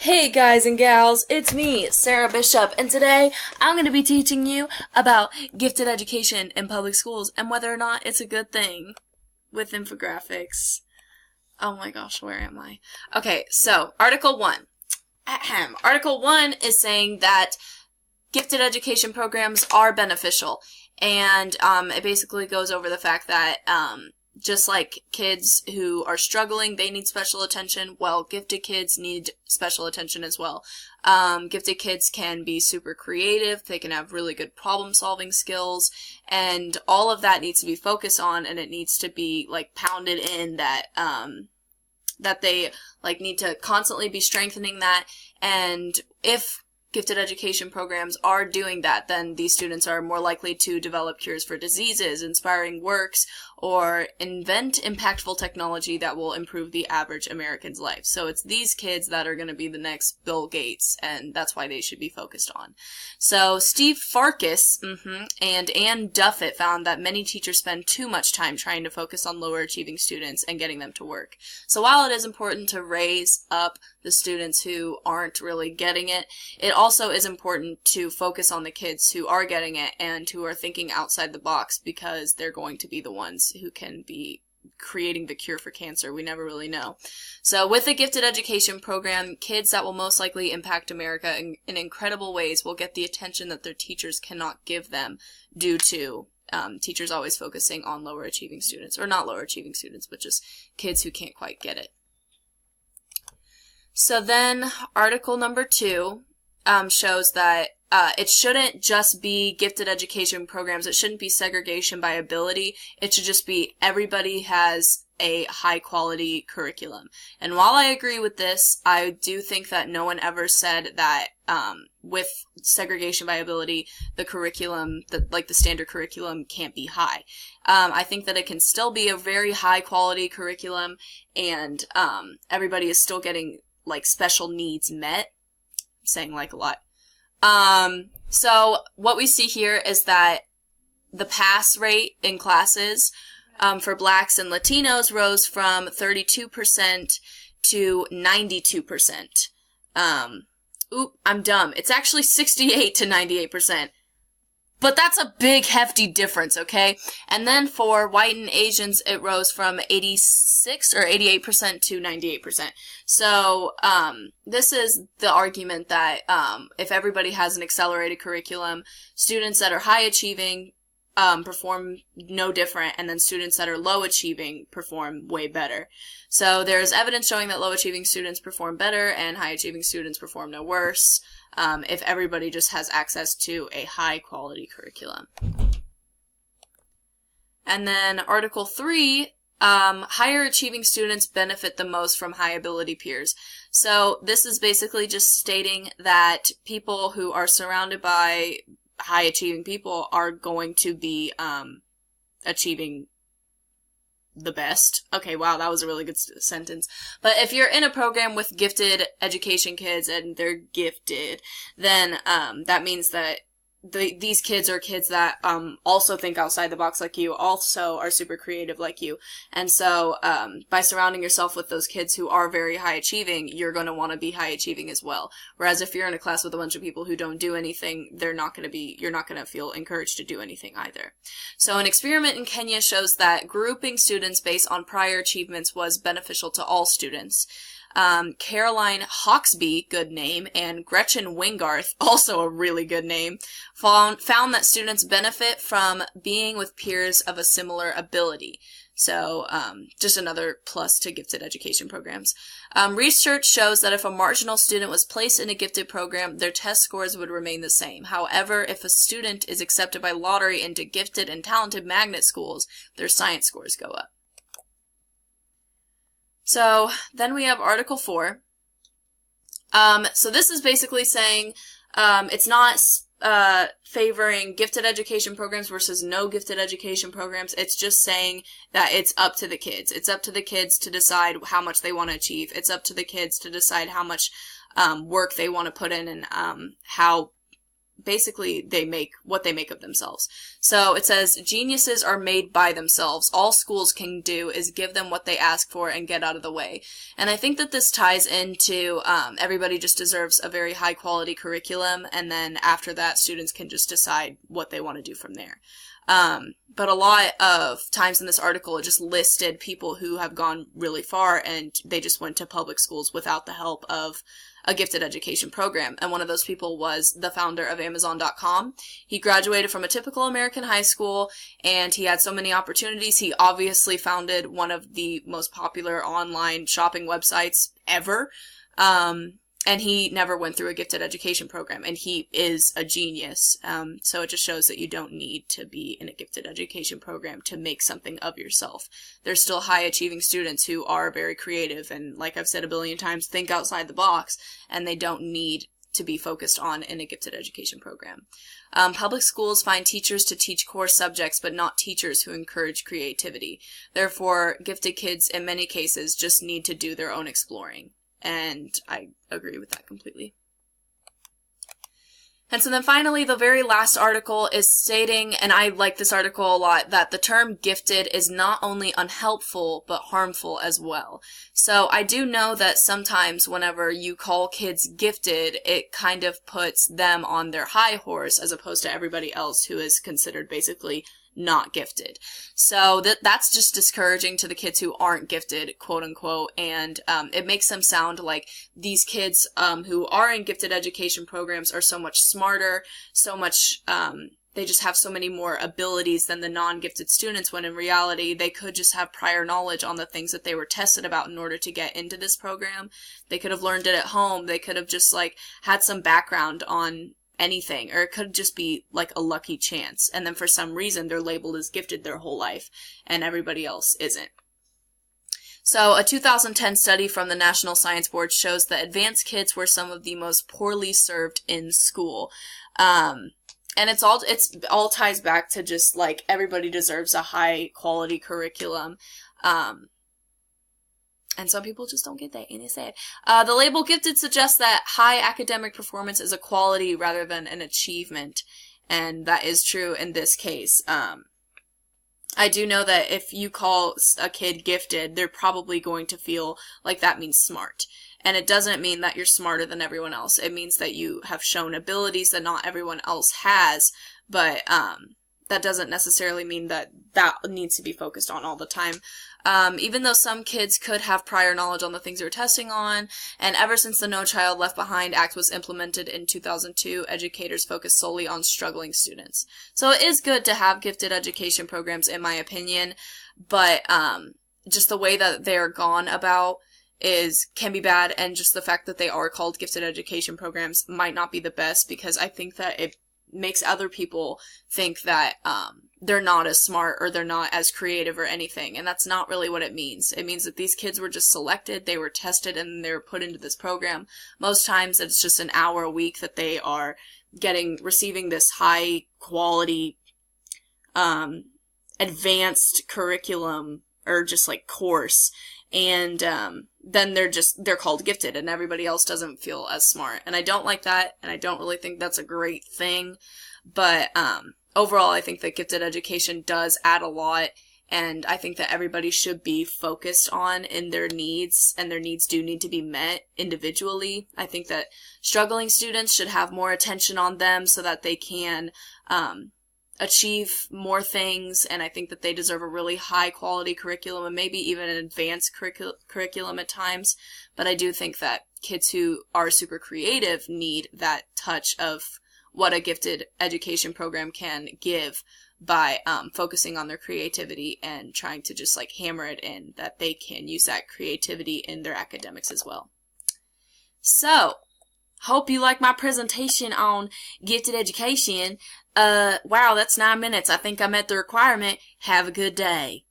Hey guys and gals, it's me, Sarah Bishop, and today I'm going to be teaching you about gifted education in public schools and whether or not it's a good thing with infographics. Oh my gosh, where am I? Okay, so Article 1. Ahem. Article 1 is saying that gifted education programs are beneficial, and it basically goes over the fact that just like kids who are struggling, they need special attention. Well, gifted kids need special attention as well. Gifted kids can be super creative. They can have really good problem-solving skills, and all of that needs to be focused on, and it needs to be like pounded in that that they like need to constantly be strengthening that. And if gifted education programs are doing that, then these students are more likely to develop cures for diseases, inspiring works, or invent impactful technology that will improve the average American's life. So it's these kids that are going to be the next Bill Gates, and that's why they should be focused on. So Steve Farkas and Ann Duffett found that many teachers spend too much time trying to focus on lower achieving students and getting them to work. So while it is important to raise up the students who aren't really getting it, it also is important to focus on the kids who are getting it and who are thinking outside the box, because they're going to be the ones who can be creating the cure for cancer. We never really know. So with the gifted education program, kids that will most likely impact America in incredible ways will get the attention that their teachers cannot give them due to teachers always focusing on lower achieving students, or not lower achieving students, but just kids who can't quite get it. So then Article number 2 shows that it shouldn't just be gifted education programs. It shouldn't be segregation by ability. It should just be everybody has a high quality curriculum. And while I agree with this, I do think that no one ever said that with segregation by ability, the curriculum, the standard curriculum can't be high. I think that it can still be a very high quality curriculum, and everybody is still getting like special needs met. I'm saying like a lot. So what we see here is that the pass rate in classes for blacks and Latinos rose from 32% to 92%. I'm dumb. It's actually 68 to 98%. But that's a big, hefty difference, okay? And then for white and Asians, it rose from 86 or 88% to 98%. So, this is the argument that, if everybody has an accelerated curriculum, students that are high achieving, perform no different, and then students that are low achieving perform way better. So there's evidence showing that low achieving students perform better and high achieving students perform no worse, if everybody just has access to a high quality curriculum. And then Article 3, higher achieving students benefit the most from high ability peers. So this is basically just stating that people who are surrounded by high achieving people are going to be achieving the best. Okay, wow, that was a really good sentence. But if you're in a program with gifted education kids and they're gifted, then that means that these kids are kids that also think outside the box like you, also are super creative like you. And so by surrounding yourself with those kids who are very high achieving, you're going to want to be high achieving as well. Whereas if you're in a class with a bunch of people who don't do anything, you're not going to feel encouraged to do anything either. So an experiment in Kenya shows that grouping students based on prior achievements was beneficial to all students. Caroline Hawksby, good name, and Gretchen Wingarth, also a really good name, found that students benefit from being with peers of a similar ability. So, just another plus to gifted education programs. Research shows that if a marginal student was placed in a gifted program, their test scores would remain the same. However, if a student is accepted by lottery into gifted and talented magnet schools, their science scores go up. So then we have Article 4. So this is basically saying it's not favoring gifted education programs versus no gifted education programs. It's just saying that it's up to the kids. It's up to the kids to decide how much they want to achieve. It's up to the kids to decide how much work they want to put in, and how basically they make what they make of themselves. So it says, geniuses are made by themselves. All schools can do is give them what they ask for and get out of the way. And I think that this ties into everybody just deserves a very high quality curriculum, and then after that students can just decide what they want to do from there. But a lot of times in this article, it just listed people who have gone really far and they just went to public schools without the help of a gifted education program. And one of those people was the founder of Amazon.com. He graduated from a typical American high school and he had so many opportunities. He obviously founded one of the most popular online shopping websites ever. And he never went through a gifted education program, and he is a genius. So it just shows that you don't need to be in a gifted education program to make something of yourself. There's still high achieving students who are very creative and, like I've said a billion times, think outside the box, and they don't need to be focused on in a gifted education program. Public schools find teachers to teach core subjects, but not teachers who encourage creativity. Therefore, gifted kids in many cases just need to do their own exploring. And I agree with that completely. And so then finally, the very last article is stating, and I like this article a lot, that the term gifted is not only unhelpful, but harmful as well. So I do know that sometimes whenever you call kids gifted, it kind of puts them on their high horse as opposed to everybody else who is considered basically not gifted. So that's just discouraging to the kids who aren't gifted, quote unquote, and it makes them sound like these kids who are in gifted education programs are so much smarter, so much they just have so many more abilities than the non-gifted students, when in reality they could just have prior knowledge on the things that they were tested about in order to get into this program. They could have learned it at home. They could have just like had some background on anything, or it could just be like a lucky chance, and then for some reason they're labeled as gifted their whole life and everybody else isn't. So a 2010 study from the National Science Board shows that advanced kids were some of the most poorly served in school. And it's all ties back to just like everybody deserves a high quality curriculum. And some people just don't get that, and it's sad. The label gifted suggests that high academic performance is a quality rather than an achievement, and that is true in this case. I do know that if you call a kid gifted, they're probably going to feel like that means smart. And it doesn't mean that you're smarter than everyone else. It means that you have shown abilities that not everyone else has, but that doesn't necessarily mean that that needs to be focused on all the time. Even though some kids could have prior knowledge on the things they were testing on, and ever since the No Child Left Behind Act was implemented in 2002, educators focus solely on struggling students. So it is good to have gifted education programs, in my opinion, but just the way that they're gone about can be bad, and just the fact that they are called gifted education programs might not be the best, because I think that it makes other people think that they're not as smart or they're not as creative or anything, and that's not really what it means. It means that these kids were just selected, they were tested, and they were put into this program. Most times it's just an hour a week that they are receiving this high quality advanced curriculum or just like course, and then they're called gifted, and everybody else doesn't feel as smart. And I don't like that, and I don't really think that's a great thing. But overall, I think that gifted education does add a lot, and I think that everybody should be focused on in their needs, and their needs do need to be met individually. I think that struggling students should have more attention on them so that they can achieve more things, and I think that they deserve a really high quality curriculum, and maybe even an advanced curriculum at times. But I do think that kids who are super creative need that touch of what a gifted education program can give by focusing on their creativity and trying to just like hammer it in that they can use that creativity in their academics as well. So, hope you like my presentation on gifted education. Wow, that's 9 minutes. I think I met the requirement. Have a good day.